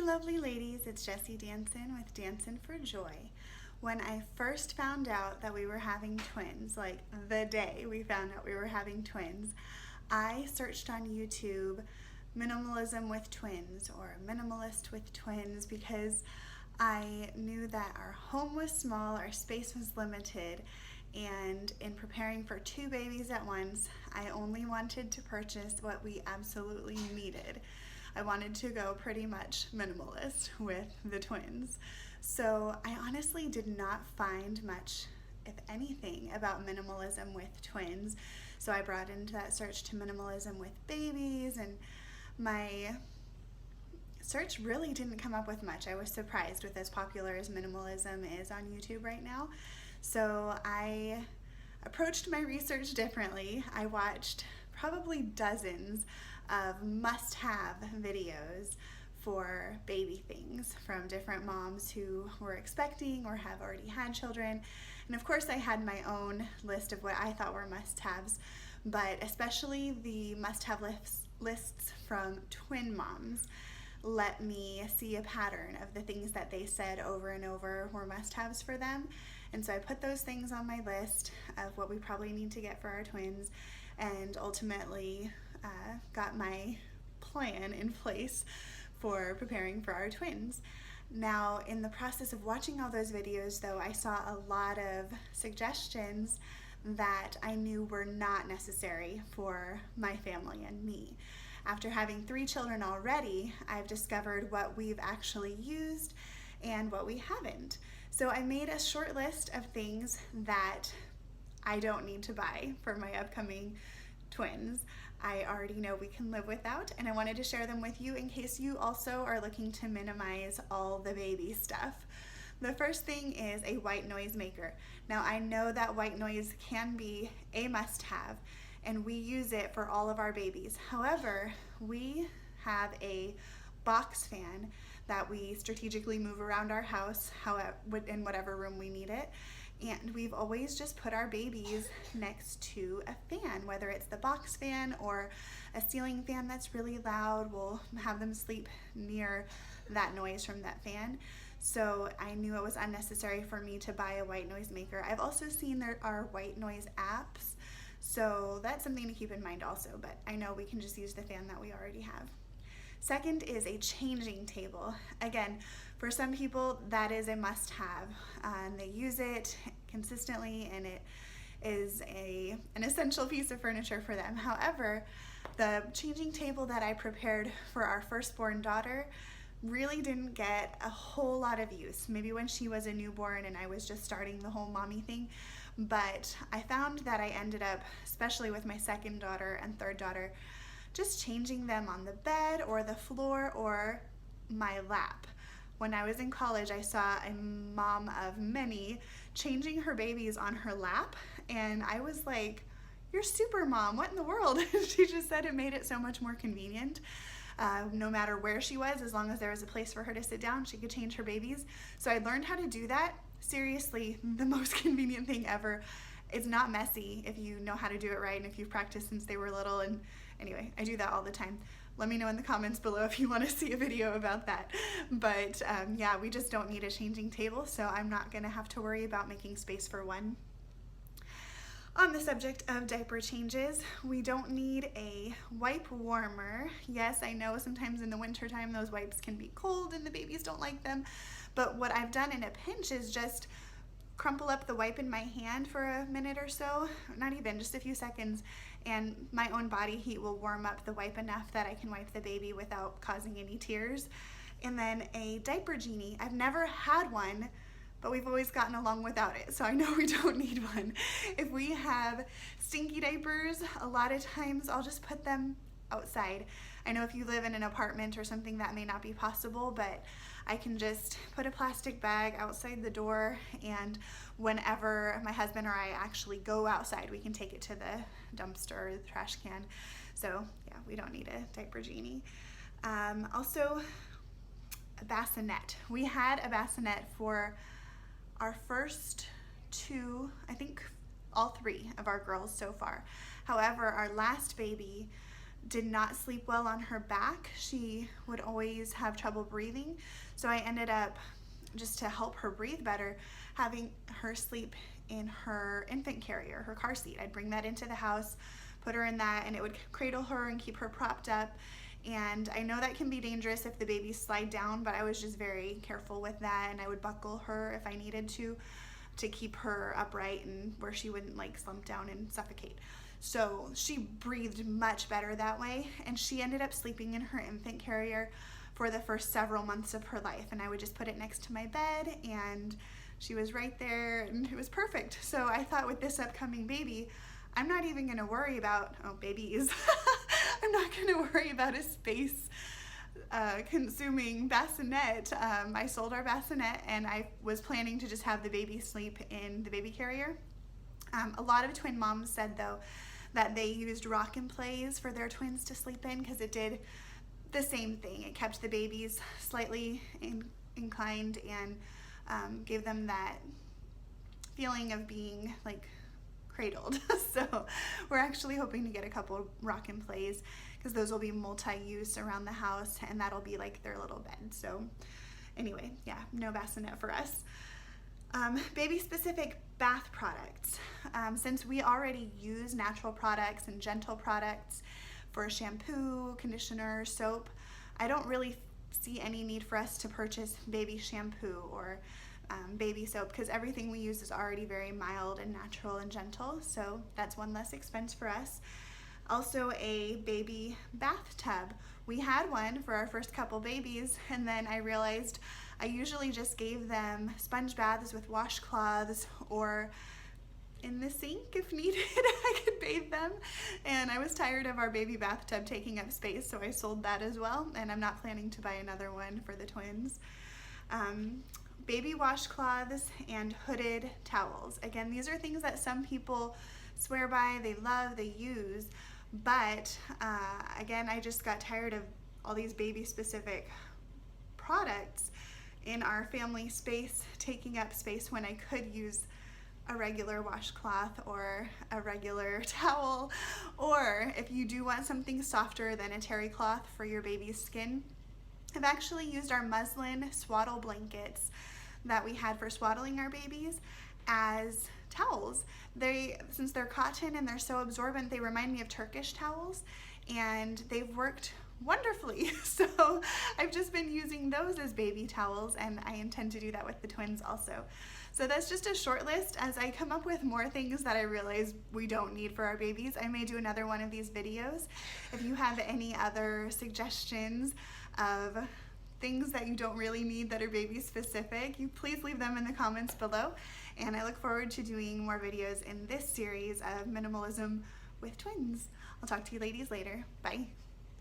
lovely ladies, it's Jessie Danson with Danson for Joy. When I first found out that we were having twins, like the day we found out we were having twins, I searched on YouTube minimalism with twins or minimalist with twins because I knew that our home was small, our space was limited, and in preparing for two babies at once, I only wanted to purchase what we absolutely needed. I wanted to go pretty much minimalist with the twins. So I honestly did not find much, if anything, about minimalism with twins. So I brought into that search to minimalism with babies, and my search really didn't come up with much. I was surprised with as popular as minimalism is on YouTube right now. So I approached my research differently. I watched probably dozens of must-have videos for baby things from different moms who were expecting or have already had children. And of course I had my own list of what I thought were must-haves, but especially the must-have lists from twin moms let me see a pattern of the things that they said over and over were must-haves for them. And so I put those things on my list of what we probably need to get for our twins, and ultimately got my plan in place for preparing for our twins. Now, in the process of watching all those videos though, I saw a lot of suggestions that I knew were not necessary for my family and me. After having 3 children already, I've discovered what we've actually used and what we haven't. So I made a short list of things that I don't need to buy for my upcoming twins. I already know we can live without, and I wanted to share them with you in case you also are looking to minimize all the baby stuff. The first thing is a white noise maker. Now I know that white noise can be a must-have, and we use it for all of our babies. However, we have a box fan that we strategically move around our house in whatever room we need it. And we've always just put our babies next to a fan, whether it's the box fan or a ceiling fan that's really loud. We'll have them sleep near that noise from that fan. So I knew it was unnecessary for me to buy a white noise maker. I've also seen there are white noise apps, so that's something to keep in mind also, but I know we can just use the fan that we already have. Second is a changing table. Again, for some people that is a must-have. They use it consistently and it is an essential piece of furniture for them. However, the changing table that I prepared for our firstborn daughter really didn't get a whole lot of use. Maybe when she was a newborn and I was just starting the whole mommy thing, but I found that I ended up, especially with my second daughter and third daughter, just changing them on the bed or the floor or my lap. When I was in college, I saw a mom of many changing her babies on her lap, and I was like, "You're super mom, what in the world?" She just said it made it so much more convenient. No matter where she was, as long as there was a place for her to sit down, she could change her babies. So I learned how to do that. Seriously, the most convenient thing ever. It's not messy if you know how to do it right and if you've practiced since they were little. And anyway, I do that all the time. Let me know in the comments below if you want to see a video about that. But yeah, we just don't need a changing table, so I'm not going to have to worry about making space for one. On the subject of diaper changes, we don't need a wipe warmer. Yes, I know sometimes in the winter time those wipes can be cold and the babies don't like them, but what I've done in a pinch is just crumple up the wipe in my hand for a minute or so, not even, just a few seconds, and my own body heat will warm up the wipe enough that I can wipe the baby without causing any tears. And then a Diaper Genie. I've never had one, but we've always gotten along without it, so I know we don't need one. If we have stinky diapers, a lot of times I'll just put them outside. I know if you live in an apartment or something that may not be possible, but I can just put a plastic bag outside the door, and whenever my husband or I actually go outside, we can take it to the dumpster or the trash can. So yeah, we don't need a Diaper Genie. Also, a bassinet. We had a bassinet for our first 2, I think all 3 of our girls so far. However, our last baby did not sleep well on her back. She would always have trouble breathing. So I ended up, just to help her breathe better, having her sleep in her infant carrier, her car seat. I'd bring that into the house, put her in that, and it would cradle her and keep her propped up. And I know that can be dangerous if the babies slide down, but I was just very careful with that, and I would buckle her if I needed to keep her upright and where she wouldn't like slump down and suffocate. So she breathed much better that way, and she ended up sleeping in her infant carrier for the first several months of her life. And I would just put it next to my bed, and she was right there, and it was perfect. So I thought, with this upcoming baby, I'm not even gonna worry about, babies. I'm not gonna worry about a space consuming bassinet. I sold our bassinet, and I was planning to just have the baby sleep in the baby carrier. A lot of twin moms said, though, that they used rock and plays for their twins to sleep in, because it did the same thing. It kept the babies slightly inclined and gave them that feeling of being like cradled. So we're actually hoping to get a couple rock and plays, because those will be multi-use around the house, and that'll be like their little bed. So anyway, yeah, no bassinet for us. Baby specific bath products. Since we already use natural products and gentle products for shampoo, conditioner, soap, I don't really see any need for us to purchase baby shampoo or baby soap, because everything we use is already very mild and natural and gentle. So that's one less expense for us. Also, a baby bathtub. We had one for our first couple babies, and then I realized I usually just gave them sponge baths with washcloths, or in the sink if needed. I could bathe them, and I was tired of our baby bathtub taking up space, so I sold that as well, and I'm not planning to buy another one for the twins. Baby washcloths and hooded towels. Again, these are things that some people swear by, they love, they use, but again, I just got tired of all these baby specific products in our family space taking up space, when I could use a regular washcloth or a regular towel. Or if you do want something softer than a terry cloth for your baby's skin, I've actually used our muslin swaddle blankets that we had for swaddling our babies as towels. Since they're cotton and they're so absorbent, they remind me of Turkish towels, and they've worked wonderfully. So I've just been using those as baby towels, and I intend to do that with the twins also. So that's just a short list. As I come up with more things that I realize we don't need for our babies, I may do another one of these videos. If you have any other suggestions of things that you don't really need that are baby specific, you please leave them in the comments below. And I look forward to doing more videos in this series of minimalism with twins. I'll talk to you ladies later. Bye.